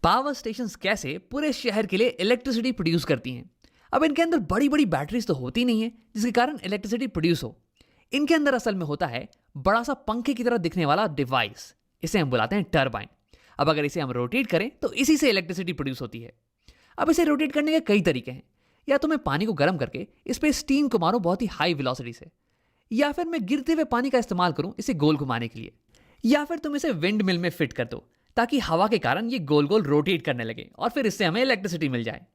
Power stations कैसे पूरे शहर के लिए इलेक्ट्रिसिटी प्रोड्यूस करती हैं। अब इनके अंदर बड़ी बड़ी बैटरीज तो होती नहीं है जिसके कारण इलेक्ट्रिसिटी प्रोड्यूस हो। इनके अंदर असल में होता है बड़ा सा पंखे की तरह दिखने वाला डिवाइस, इसे हम बुलाते हैं टरबाइन। अब अगर इसे हम रोटेट करें तो इसी से इलेक्ट्रिसिटी प्रोड्यूस होती है। अब इसे रोटेट करने के कई तरीके हैं। या तो मैं पानी को गर्म करके इस पर स्टीम को मारूं बहुत ही हाई वेलोसिटी से, या फिर मैं गिरते हुए पानी का इस्तेमाल करूं इसे गोल घुमाने के लिए, या फिर तुम इसे विंड मिल में फिट कर दो ताकि हवा के कारण ये गोल गोल रोटेट करने लगे और फिर इससे हमें इलेक्ट्रिसिटी मिल जाए।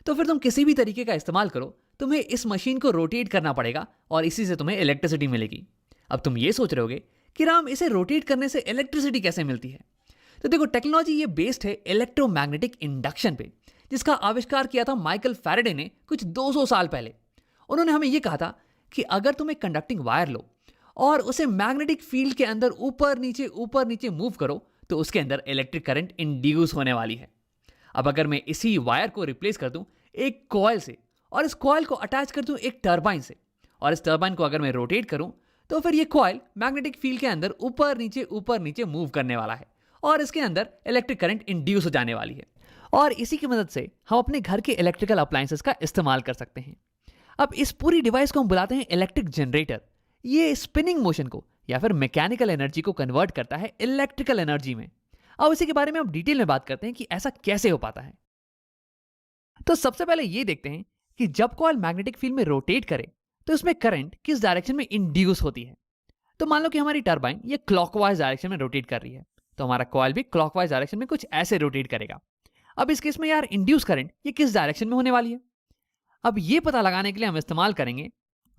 तो फिर तुम किसी भी तरीके का इस्तेमाल करो, तुम्हें इस मशीन को रोटेट करना पड़ेगा और इसी से तुम्हें इलेक्ट्रिसिटी मिलेगी। अब तुम ये सोच रहे होगे कि राम, इसे रोटेट करने से इलेक्ट्रिसिटी कैसे मिलती है? तो देखो, टेक्नोलॉजी ये बेस्ड है इलेक्ट्रोमैग्नेटिक इंडक्शन पे, जिसका आविष्कार किया था माइकल फैराडे ने कुछ 200 साल पहले। उन्होंने हमें यह कहा था कि अगर तुम एक कंडक्टिंग वायर लो और उसे मैग्नेटिक फील्ड के अंदर ऊपर नीचे मूव करो तो उसके अंदर इलेक्ट्रिक करंट इंड्यूस होने वाली है। अब अगर मैं इसी वायर को रिप्लेस कर दूं एक कॉइल से और इस कॉइल को अटैच कर दूं एक टरबाइन से, और इस टरबाइन को अगर मैं रोटेट करूं तो फिर ये कॉइल मैग्नेटिक फील्ड के अंदर ऊपर नीचे मूव करने वाला है और इसके अंदर इलेक्ट्रिक करंट इंड्यूस हो जाने वाली है। और इसी की मदद से हम अपने घर के इलेक्ट्रिकल अप्लायंसेस का इस्तेमाल कर सकते हैं। अब इस पूरी डिवाइस को हम बुलाते हैं इलेक्ट्रिक जनरेटर। ये स्पिनिंग मोशन को या फिर मैकेनिकल एनर्जी को कन्वर्ट करता है इलेक्ट्रिकल एनर्जी में। अब इसी के बारे में हम डिटेल में बात करते हैं कि ऐसा कैसे हो पाता है। तो सबसे पहले ये देखते हैं कि जब कॉइल मैग्नेटिक फील्ड में रोटेट करे तो इसमें करंट किस डायरेक्शन में इंड्यूस होती है। तो मान लो कि हमारी टरबाइन ये क्लॉकवाइज डायरेक्शन में रोटेट कर रही है, तो हमारा कॉइल भी क्लॉकवाइज डायरेक्शन में कुछ ऐसे रोटेट करेगा। अब इस केस में यार इंड्यूस करंट ये किस डायरेक्शन में होने वाली है? अब ये पता लगाने के लिए हम इस्तेमाल करेंगे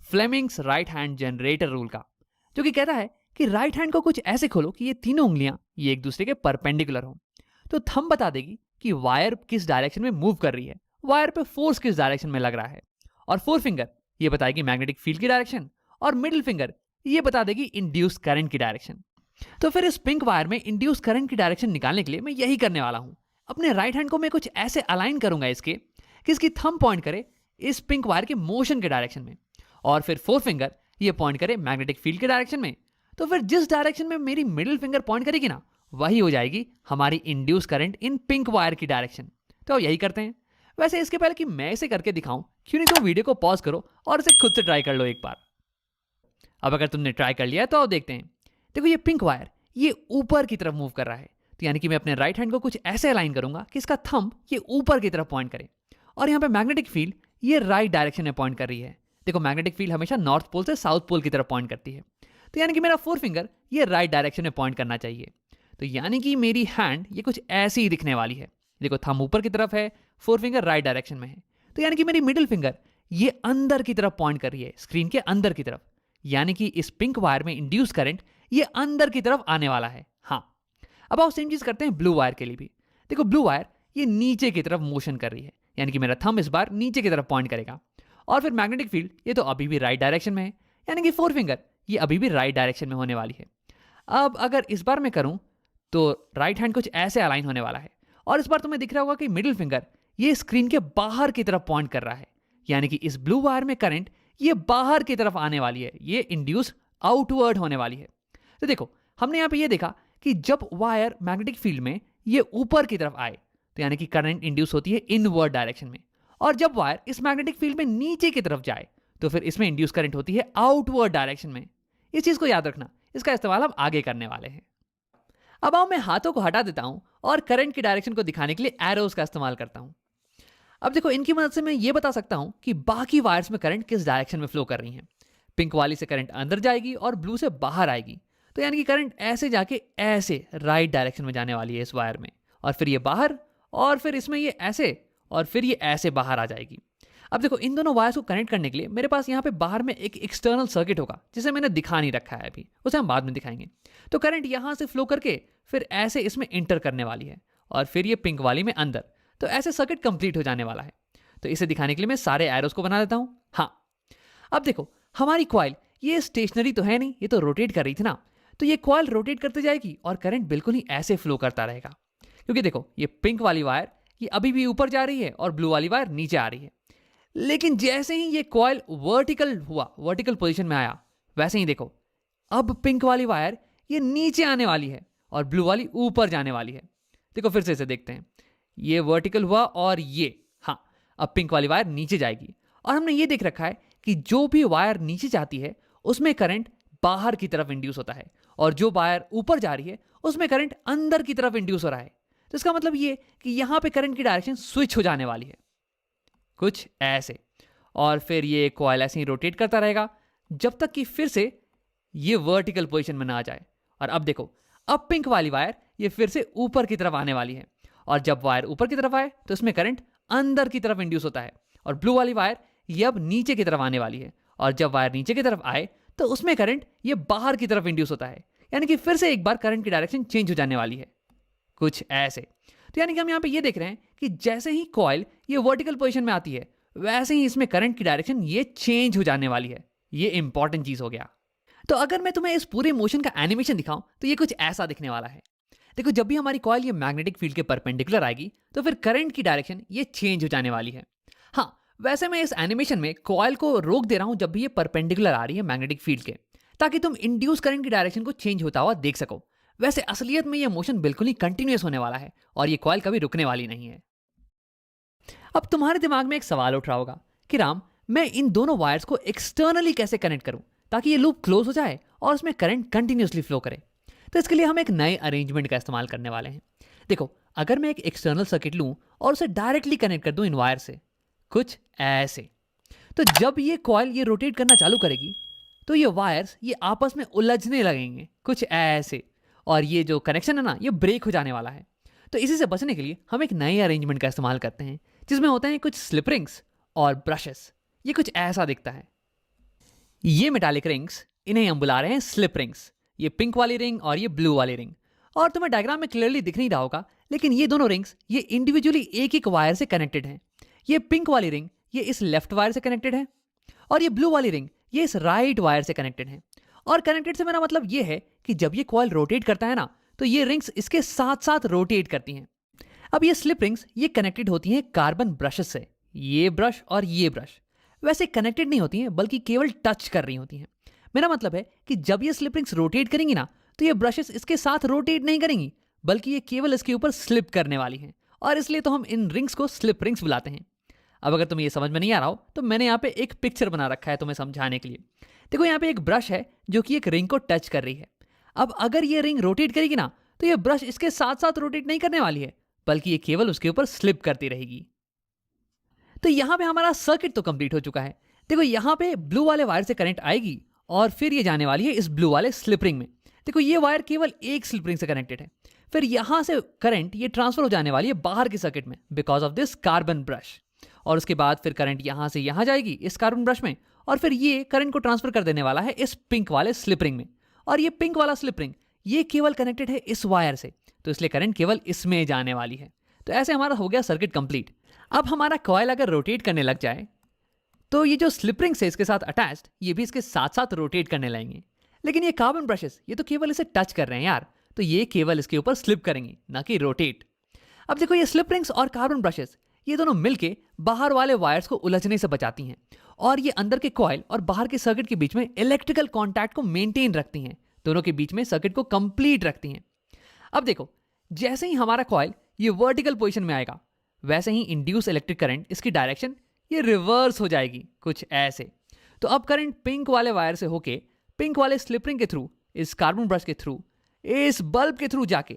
Fleming's right hand generator rule का, जो कि कहता है कि राइट हैंड को कुछ ऐसे खोलो कि ये तीनों उंगलियां ये एक दूसरे के परपेंडिकुलर हो। तो थंब बता देगी कि वायर किस डायरेक्शन में मूव कर रही है, वायर पे फोर्स किस डायरेक्शन में लग रहा है, और फोर फिंगर ये बताएगी मैग्नेटिक फील्ड की डायरेक्शन, और मिडिल फिंगर ये बता देगी इंड्यूस करंट की डायरेक्शन। तो फिर इस पिंक वायर में इंड्यूस करंट की डायरेक्शन निकालने के लिए मैं यही करने वाला हूं। अपने राइट हैंड को मैं कुछ ऐसे अलाइन करूंगा इसके कि इसकी थंब पॉइंट करे इस पिंक वायर के मोशन के डायरेक्शन में, और फिर फोर फिंगर ये पॉइंट करे मैग्नेटिक फील्ड के डायरेक्शन में। तो फिर जिस डायरेक्शन में मेरी मिडिल फिंगर पॉइंट करेगी ना, वही हो जाएगी हमारी induce current in pink wire की डायरेक्शन। तो यही करते हैं। वैसे इसके पहले कि मैं इसे करके दिखाऊं, क्यों नहीं तो वीडियो को पॉज करो और इसे खुद से ट्राई कर लो एक बार। अब अगर तुमने ट्राई कर लिया तो आओ देखते हैं। देखो, ये पिंक वायर ये ऊपर की तरफ मूव कर रहा है, तो यानी कि मैं अपने राइट हैंड को कुछ ऐसे अलाइन करूंगा कि इसका थंब ये ऊपर की तरफ पॉइंट करे, और यहाँ पे मैग्नेटिक फील्ड ये राइट डायरेक्शन में पॉइंट कर रही है। देखो, मैग्नेटिक फील्ड हमेशा नॉर्थ पोल से साउथ पोल की तरफ पॉइंट करती है, तो यानी कि मेरा फोर फिंगर ये राइट डायरेक्शन में पॉइंट करना चाहिए। तो यानी कि मेरी हैंड ये कुछ ऐसी ही दिखने वाली है। देखो, थंब ऊपर की तरफ है, फोर फिंगर राइट डायरेक्शन में है, तो यानी कि मेरी मिडिल फिंगर ये अंदर की तरफ पॉइंट कर रही है, स्क्रीन के अंदर की तरफ। यानी कि इस पिंक वायर में इंड्यूस करंट ये अंदर की तरफ आने वाला है। हाँ, अब आओ सेम चीज करते हैं ब्लू वायर के लिए भी। देखो, ब्लू वायर ये नीचे की तरफ मोशन कर रही है, यानी कि मेरा थंब इस बार नीचे की तरफ पॉइंट करेगा, और फिर मैग्नेटिक फील्ड ये तो अभी भी राइट डायरेक्शन में है, यानी कि फोर फिंगर ये अभी भी राइट डायरेक्शन में होने वाली है। अब अगर इस बार मैं करूं तो राइट हैंड कुछ ऐसे अलाइन होने वाला है, और इस बार तुम्हें दिख रहा होगा कि मिडिल फिंगर ये स्क्रीन के बाहर की तरफ पॉइंट कर रहा है, यानी कि इस ब्लू वायर में करंट ये बाहर की तरफ आने वाली है, ये इंड्यूस आउटवर्ड होने वाली है। तो देखो, हमने यहाँ पे ये देखा कि जब वायर मैग्नेटिक फील्ड में ये ऊपर की तरफ आए तो यानी कि करंट इंड्यूस होती है इनवर्ड डायरेक्शन में, और जब वायर इस मैग्नेटिक फील्ड में नीचे की तरफ जाए तो फिर इसमें इंड्यूस करंट होती है आउटवर्ड डायरेक्शन में। इस चीज को याद रखना, इसका इस्तेमाल हम आगे करने वाले हैं। अब आओ मैं हाथों को हटा देता हूं और करंट की डायरेक्शन को दिखाने के लिए एरोज का इस्तेमाल करता हूं। अब देखो, इनकी मदद से मैं ये बता सकता हूं कि बाकी वायर्स में करंट किस डायरेक्शन में फ्लो कर रही हैं। पिंक वाली से करंट अंदर जाएगी और ब्लू से बाहर आएगी, तो यानी कि करंट ऐसे जाके ऐसे राइट डायरेक्शन में जाने वाली है इस वायर में, और फिर ये बाहर, और फिर इसमें ये ऐसे, और फिर ये ऐसे बाहर आ जाएगी। अब देखो, इन दोनों वायर्स को कनेक्ट करने के लिए मेरे पास यहाँ पे बाहर में एक एक्सटर्नल सर्किट होगा, जिसे मैंने दिखा नहीं रखा है अभी, उसे हम बाद में दिखाएंगे। तो करंट यहाँ से फ्लो करके फिर ऐसे इसमें इंटर करने वाली है, और फिर ये पिंक वाली में अंदर, तो ऐसे सर्किट कंप्लीट हो जाने वाला है। तो इसे दिखाने के लिए मैं सारे एरोस को बना देता हूँ। हाँ, अब देखो, हमारी कॉइल ये स्टेशनरी तो है नहीं, ये तो रोटेट कर रही थी ना, तो ये कॉइल रोटेट करते जाएगी और करंट बिल्कुल ही ऐसे फ्लो करता रहेगा। क्योंकि देखो, ये पिंक वाली वायर ये अभी भी ऊपर जा रही है और ब्लू वाली वायर नीचे आ रही है, लेकिन जैसे ही ये कॉइल वर्टिकल पोजीशन में आया, वैसे ही देखो अब पिंक वाली वायर ये नीचे आने वाली है और ब्लू वाली ऊपर जाने वाली है। देखो, फिर से इसे देखते हैं। ये वर्टिकल हुआ और ये, हाँ, अब पिंक वाली वायर नीचे जाएगी। और हमने ये देख रखा है कि जो भी वायर नीचे जाती है उसमें करंट बाहर की तरफ इंड्यूस होता है, और जो वायर ऊपर जा रही है उसमें करंट अंदर की तरफ इंड्यूस हो रहा है। तो इसका मतलब ये कि यहां पे करंट की डायरेक्शन स्विच हो जाने वाली है, कुछ ऐसे। और फिर ये कॉइल ऐसे ही रोटेट करता रहेगा जब तक कि फिर से ये वर्टिकल पोजीशन में ना आ जाए। और अब देखो, अब पिंक वाली वायर ये फिर से ऊपर की तरफ आने वाली है, और जब वायर ऊपर की तरफ आए तो इसमें करंट अंदर की तरफ इंड्यूस होता है। और ब्लू वाली वायर ये अब नीचे की तरफ आने वाली है, और जब वायर नीचे की तरफ आए तो उसमें करंट ये बाहर की तरफ इंड्यूस होता है। यानी कि फिर से एक बार करंट की डायरेक्शन चेंज हो जाने वाली है, कुछ ऐसे। तो यानी कि हम यहाँ पे ये देख रहे हैं कि जैसे ही कॉइल ये वर्टिकल पोजीशन में आती है वैसे ही इसमें करंट की डायरेक्शन ये चेंज हो जाने वाली है। ये इंपॉर्टेंट चीज हो गया। तो अगर मैं तुम्हें इस पूरे मोशन का एनिमेशन दिखाऊं तो ये कुछ ऐसा दिखने वाला है। देखो, जब भी हमारी कॉइल ये मैग्नेटिक फील्ड के परपेंडिकुलर आएगी तो फिर करंट की डायरेक्शन ये चेंज हो जाने वाली है। हाँ, वैसे मैं इस एनिमेशन में कॉइल को रोक दे रहा हूं जब भी ये परपेंडिकुलर आ रही है मैग्नेटिक फील्ड के, ताकि तुम इंड्यूस करंट की डायरेक्शन को चेंज होता हुआ देख सको। वैसे असलियत में ये मोशन बिल्कुल ही कंटिन्यूअस होने वाला है और ये कॉइल कभी रुकने वाली नहीं है। अब तुम्हारे दिमाग में एक सवाल उठ रहा होगा कि राम, मैं इन दोनों वायर्स को एक्सटर्नली कैसे कनेक्ट करूं ताकि ये लूप क्लोज हो जाए और उसमें करंट कंटिन्यूअसली फ्लो करे। तो इसके लिए हम एक नए अरेंजमेंट का इस्तेमाल करने वाले हैं। देखो, अगर मैं एक एक्सटर्नल सर्किट लूं और उसे डायरेक्टली कनेक्ट कर दूं इन वायर से, कुछ ऐसे, तो जब ये कॉइल ये रोटेट करना चालू करेगी तो ये वायर्स ये आपस में उलझने लगेंगे, कुछ ऐसे, और ये जो कनेक्शन है ना ये ब्रेक हो जाने वाला है। तो इसी से बचने के लिए हम एक नए अरेंजमेंट का इस्तेमाल करते हैं जिसमें होते हैं कुछ स्लिप रिंग्स और ब्रशेस। ये कुछ ऐसा दिखता है। ये मेटालिक रिंग्स, इन्हें हम बुला रहे हैं स्लिप रिंग्स। ये पिंक वाली रिंग और ये ब्लू वाली रिंग। और तुम्हें डायग्राम में क्लियरली दिख नहीं रहा होगा, लेकिन ये दोनों रिंग्स ये इंडिविजुअली एक एक वायर से कनेक्टेड हैं। ये पिंक वाली रिंग ये इस लेफ्ट वायर से कनेक्टेड है, और ये ब्लू वाली रिंग ये इस राइट वायर से कनेक्टेड है। और कनेक्टेड से मेरा मतलब ये है कि जब ये कॉइल रोटेट करता है ना तो ये रिंग्स इसके साथ साथ रोटेट करती हैं। अब ये स्लिप रिंग्स ये कनेक्टेड होती हैं कार्बन ब्रशेस से। ये ब्रश और ये ब्रश वैसे कनेक्टेड नहीं होती हैं, बल्कि केवल टच कर रही होती हैं। मेरा मतलब है कि जब ये स्लिप रिंग्स रोटेट करेंगी ना तो ये ब्रशेस इसके साथ रोटेट नहीं करेंगी, बल्कि ये केवल इसके ऊपर स्लिप करने वाली हैं, और इसलिए तो हम इन रिंग्स को स्लिप रिंग्स बुलाते हैं। अब अगर तुम्हें ये समझ में नहीं आ रहा हो तो मैंने यहाँ पे एक पिक्चर बना रखा है तुम्हें समझाने के लिए। देखो, यहाँ पे एक ब्रश है जो कि एक रिंग को टच कर रही है। अब अगर ये रिंग रोटेट करेगी ना तो ये ब्रश इसके साथ साथ रोटेट नहीं करने वाली है, बल्कि ये केवल उसके ऊपर स्लिप करती रहेगी। तो यहाँ पे हमारा सर्किट तो कंप्लीट हो चुका है। देखो, यहाँ पे ब्लू वाले वायर से करंट आएगी और फिर ये जाने वाली है इस ब्लू वाले स्लिप रिंग में। देखो, ये वायर केवल एक स्लिप रिंग से कनेक्टेड है। फिर यहाँ से करंट ये ट्रांसफर हो जाने वाली है बाहर के सर्किट में because of this carbon brush, और उसके बाद फिर करंट यहाँ से यहाँ जाएगी इस कार्बन ब्रश में, और फिर ये करंट को ट्रांसफर कर देने वाला है इस पिंक वाले स्लिप रिंग में। और ये पिंक वाला स्लिप रिंग ये केवल कनेक्टेड है इस वायर से, तो इसलिए करंट केवल इसमें जाने वाली है। तो ऐसे हमारा हो गया सर्किट कंप्लीट। अब हमारा कॉइल अगर रोटेट करने लग जाए तो ये जो स्लिप रिंग्स है इसके साथ अटैच्ड ये भी इसके साथ साथ रोटेट करने लगेंगे। लेकिन ये कार्बन ब्रशेस ये तो केवल इसे टच कर रहे हैं यार, तो ये केवल इसके ऊपर स्लिप करेंगे, ना कि रोटेट। अब देखो, ये स्लिप रिंग्स और कार्बन ब्रशेस ये दोनों मिलके बाहर वाले वायर्स को उलझने से बचाती हैं, और ये अंदर के कॉइल और बाहर के सर्किट के बीच में इलेक्ट्रिकल कॉन्टैक्ट को मेंटेन रखती हैं, दोनों के बीच में सर्किट को कंप्लीट रखती हैं। अब देखो, जैसे ही हमारा कॉइल ये वर्टिकल पोजीशन में आएगा वैसे ही इंड्यूस इलेक्ट्रिक करंट इसकी डायरेक्शन ये रिवर्स हो जाएगी, कुछ ऐसे। तो अब करंट पिंक वाले वायर से होके पिंक वाले स्लिप रिंग के थ्रू, इस कार्बन ब्रश के थ्रू, इस बल्ब के थ्रू जाके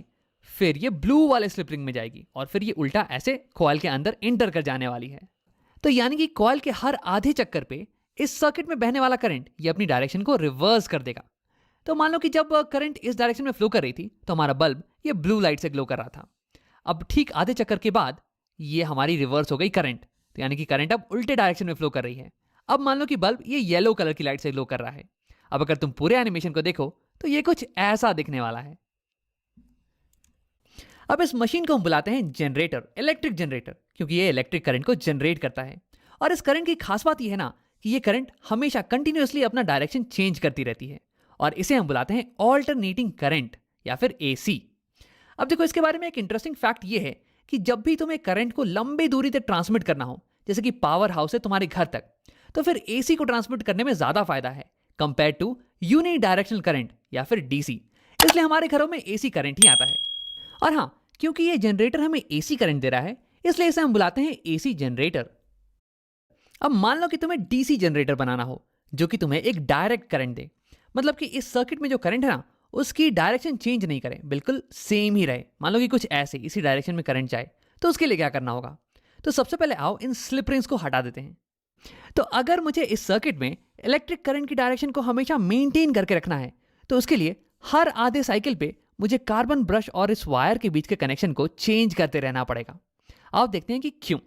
फिर ये ब्लू वाले स्लिप रिंग में जाएगी, और फिर ये उल्टा ऐसे कॉइल के अंदर इंटर कर जाने वाली है। तो यानी कि कॉइल के हर आधे चक्कर पे इस सर्किट में बहने वाला करंट ये अपनी डायरेक्शन को रिवर्स कर देगा। तो मान लो कि जब करंट इस डायरेक्शन में फ्लो कर रही थी तो हमारा बल्ब ये ब्लू लाइट से ग्लो कर रहा था। अब ठीक आधे चक्कर के बाद ये हमारी रिवर्स हो गई करंट, तो यानी कि करंट अब उल्टे डायरेक्शन में फ्लो कर रही है। अब मान लो कि बल्ब ये येलो कलर की लाइट से ग्लो कर रहा है। अब अगर तुम पूरे एनिमेशन को देखो तो ये कुछ ऐसा दिखने वाला है। अब इस मशीन को हम बुलाते हैं जनरेटर, इलेक्ट्रिक जनरेटर, क्योंकि ये इलेक्ट्रिक करंट को जनरेट करता है। और इस करंट की खास बात ये है ना कि ये करंट हमेशा कंटिन्यूअसली अपना डायरेक्शन चेंज करती रहती है, और इसे हम बुलाते हैं ऑल्टरनेटिंग करंट या फिर AC। अब देखो, इसके बारे में एक इंटरेस्टिंग फैक्ट ये है कि जब भी तुम्हें करंट को लंबी दूरी तक ट्रांसमिट करना हो, जैसे कि पावर हाउस है तुम्हारे घर तक, तो फिर AC को ट्रांसमिट करने में ज्यादा फायदा है compare to unidirectional current या फिर DC। इसलिए हमारे घरों में AC करंट ही आता है। और हाँ, क्योंकि ये जनरेटर हमें एसी करंट दे रहा है, इसलिए इसे हम बुलाते हैं एसी जनरेटर। अब मान लो कि तुम्हें डीसी जनरेटर बनाना हो जो कि तुम्हें एक डायरेक्ट करंट दे, मतलब कि इस सर्किट में जो करंट है ना उसकी डायरेक्शन चेंज नहीं करे, बिल्कुल सेम ही रहे। मान लो कि कुछ ऐसे इसी डायरेक्शन में करंट जाए, तो उसके लिए क्या करना होगा? तो सबसे पहले आओ इन स्लिप रिंग्स को हटा देते हैं। तो अगर मुझे इस सर्किट में इलेक्ट्रिक करंट की डायरेक्शन को हमेशा मेंटेन करके रखना है, तो उसके लिए हर आधे साइकिल पे मुझे कार्बन ब्रश और इस वायर के बीच के कनेक्शन को चेंज करते रहना पड़ेगा। आप देखते हैं कि क्यों।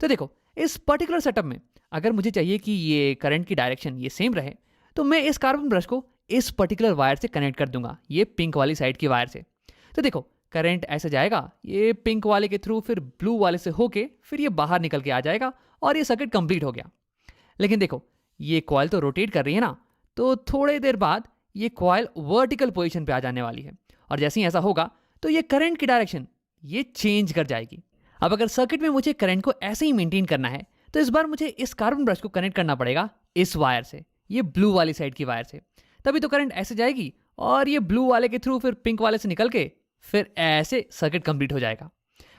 तो देखो, इस पर्टिकुलर सेटअप में अगर मुझे चाहिए कि ये करंट की डायरेक्शन ये सेम रहे, तो मैं इस कार्बन ब्रश को इस पर्टिकुलर वायर से कनेक्ट कर दूंगा, ये पिंक वाली साइड की वायर से। तो देखो, करंट ऐसे जाएगा ये पिंक वाले के थ्रू, फिर ब्लू वाले से होके फिर ये बाहर निकल के आ जाएगा और ये सर्किट कंप्लीट हो गया। लेकिन देखो, ये कॉइल तो रोटेट कर रही है ना, तो थोड़ी देर बाद ये कॉइल वर्टिकल पोजीशन पे आ जाने वाली है, और जैसे ही ऐसा होगा तो ये करंट की डायरेक्शन ये चेंज कर जाएगी। अब अगर सर्किट में मुझे करंट को ऐसे ही मेंटेन करना है, तो इस बार मुझे इस कार्बन ब्रश को कनेक्ट करना पड़ेगा इस वायर से, ये ब्लू वाली साइड की वायर से। तभी तो करंट ऐसे जाएगी और ये ब्लू वाले के थ्रू फिर पिंक वाले से निकल के फिर ऐसे सर्किट कंप्लीट हो जाएगा।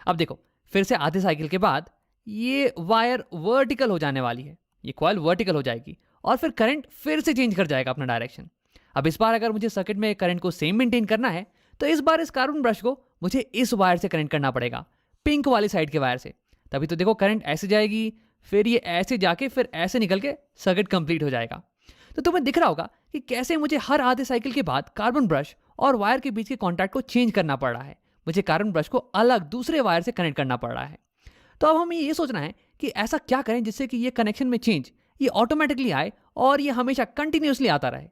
अब देखो, फिर से आधे साइकिल के बाद ये वायर वर्टिकल हो जाने वाली है, ये कॉइल वर्टिकल हो जाएगी और फिर करंट फिर से चेंज कर जाएगा अपना डायरेक्शन। अब इस बार अगर मुझे सर्किट में करंट को सेम मेंटेन करना है, तो इस बार इस कार्बन ब्रश को मुझे इस वायर से कनेक्ट करना पड़ेगा, पिंक वाली साइड के वायर से। तभी तो देखो, करंट ऐसे जाएगी, फिर ये ऐसे जाके फिर ऐसे निकल के सर्किट कंप्लीट हो जाएगा। तो तुम्हें दिख रहा होगा कि कैसे मुझे हर आधे साइकिल के बाद कार्बन ब्रश और वायर के बीच के कॉन्टैक्ट को चेंज करना पड़ रहा है, मुझे कार्बन ब्रश को अलग दूसरे वायर से कनेक्ट करना पड़ रहा है। तो अब हमें ये सोचना है कि ऐसा क्या करें जिससे कि ये कनेक्शन में चेंज ये ऑटोमेटिकली आए और ये हमेशा कंटिन्यूसली आता रहे।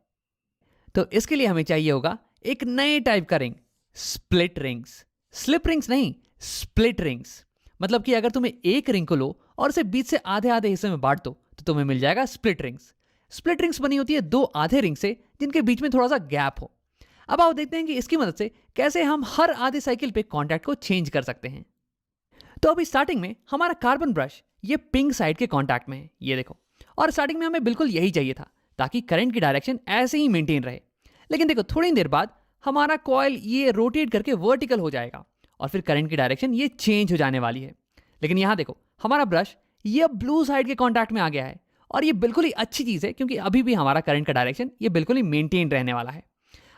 तो इसके लिए हमें चाहिए होगा एक नए टाइप का ring, split rings. Slip rings नहीं, स्प्लिट रिंग्स। मतलब कि अगर तुम्हें एक रिंग को लो और उसे बीच से आधे आधे हिस्से में बांट दो, तो तुम्हें मिल जाएगा स्प्लिट रिंग्स। स्प्लिट रिंग्स बनी होती है दो आधे रिंग से जिनके बीच में थोड़ा सा गैप हो। अब आओ देखते हैं कि इसकी मदद से कैसे हम हर आधे साइकिल पे कॉन्टैक्ट को चेंज कर सकते हैं। तो अभी स्टार्टिंग में हमारा कार्बन ब्रश ये पिंक साइड के कॉन्टैक्ट में है, ये देखो। और स्टार्टिंग में हमें बिल्कुल यही चाहिए था ताकि करंट की डायरेक्शन ऐसे ही मेंटेन रहे। लेकिन देखो, थोड़ी देर बाद हमारा कॉइल ये रोटेट करके वर्टिकल हो जाएगा और फिर करंट की डायरेक्शन ये चेंज हो जाने वाली है। लेकिन यहां देखो, हमारा ब्रश ये ब्लू साइड के कॉन्टैक्ट में आ गया है और ये बिल्कुल ही अच्छी चीज है, क्योंकि अभी भी हमारा करंट का डायरेक्शन ये बिल्कुल ही मेंटेन रहने वाला है।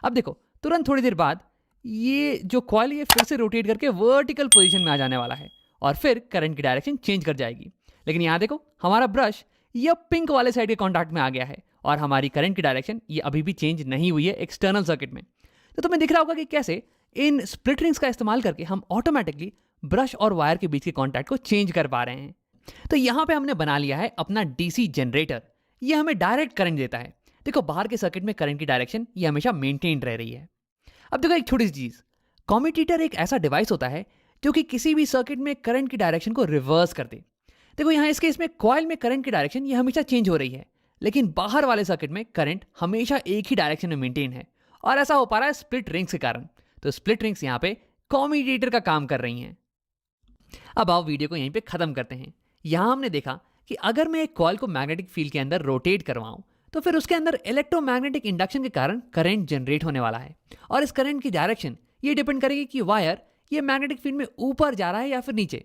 अब देखो, तुरंत थोड़ी देर बाद ये जो कॉइल ये फिर से रोटेट करके वर्टिकल पोजीशन में आ जाने वाला है और फिर करंट की डायरेक्शन चेंज कर जाएगी। लेकिन यहाँ देखो, हमारा ब्रश ये पिंक वाले साइड के कॉन्टैक्ट में आ गया है और हमारी करंट की डायरेक्शन ये अभी भी चेंज नहीं हुई है एक्सटर्नल सर्किट में। तो तुम्हें दिख रहा होगा कि कैसे इन स्प्लिट रिंग्स का इस्तेमाल करके हम ऑटोमेटिकली ब्रश और वायर के बीच के कॉन्टैक्ट को चेंज कर पा रहे हैं। तो यहाँ पे हमने बना लिया है अपना डीसी जनरेटर। ये हमें डायरेक्ट करंट देता है। देखो, बाहर के सर्किट में करंट की डायरेक्शन ये हमेशा मेंटेन रह रही है। अब देखो, एक छोटी सी चीज, कम्यूटेटर एक ऐसा डिवाइस होता है जो कि किसी भी सर्किट में करंट की डायरेक्शन को रिवर्स कर दे। देखो, यहाँ इस केस में कॉइल में करंट की डायरेक्शन ये हमेशा चेंज हो रही है, लेकिन बाहर वाले सर्किट में करंट हमेशा एक ही डायरेक्शन में मेंटेन है और ऐसा हो पा रहा है स्प्लिट रिंग्स के कारण। तो स्प्लिट रिंग्स यहाँ पे कम्यूटेटर का काम कर रही हैं। अब आओ वीडियो को यहीं पे खत्म करते हैं। यहां हमने देखा कि अगर मैं एक कॉइल को मैग्नेटिक फील्ड के अंदर रोटेट करवाऊं, तो फिर उसके अंदर इलेक्ट्रोमैग्नेटिक इंडक्शन के कारण करंट जनरेट होने वाला है और इस करंट की डायरेक्शन ये डिपेंड करेगी कि वायर ये मैग्नेटिक फील्ड में ऊपर जा रहा है या फिर नीचे।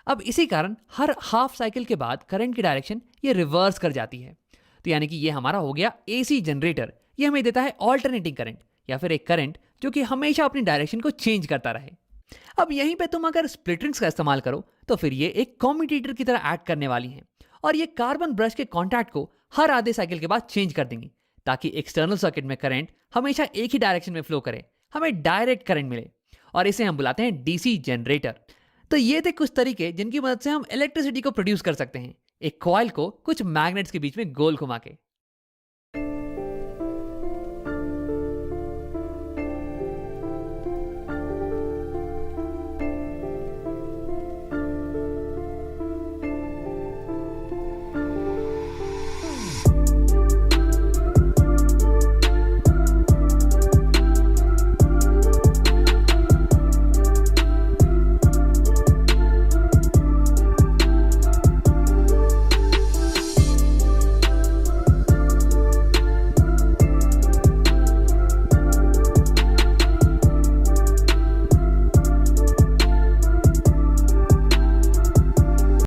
अब इसी कारण हर हाफ साइकिल के बाद करंट की डायरेक्शन ये रिवर्स कर जाती है। तो यानी कि ये हमारा हो गया एसी जनरेटर। ये हमें देता है ऑल्टरनेटिंग करंट या फिर एक करंट जो कि हमेशा अपनी डायरेक्शन को चेंज करता रहे। अब यहीं पे तुम अगर स्प्लिट रिंग्स का इस्तेमाल करो तो फिर ये एक कम्यूटेटर की तरह एक्ट करने वाली हैं और ये कार्बन ब्रश के कॉन्टैक्ट को हर आधे साइकिल के बाद चेंज कर देंगी ताकि एक्सटर्नल सर्किट में करंट हमेशा एक ही डायरेक्शन में फ्लो करे, हमें डायरेक्ट करंट मिले, और इसे हम बुलाते हैं डीसी जनरेटर। तो ये थे कुछ तरीके जिनकी मदद से हम इलेक्ट्रिसिटी को प्रोड्यूस कर सकते हैं, एक कॉइल को कुछ मैग्नेट्स के बीच में गोल घुमा के।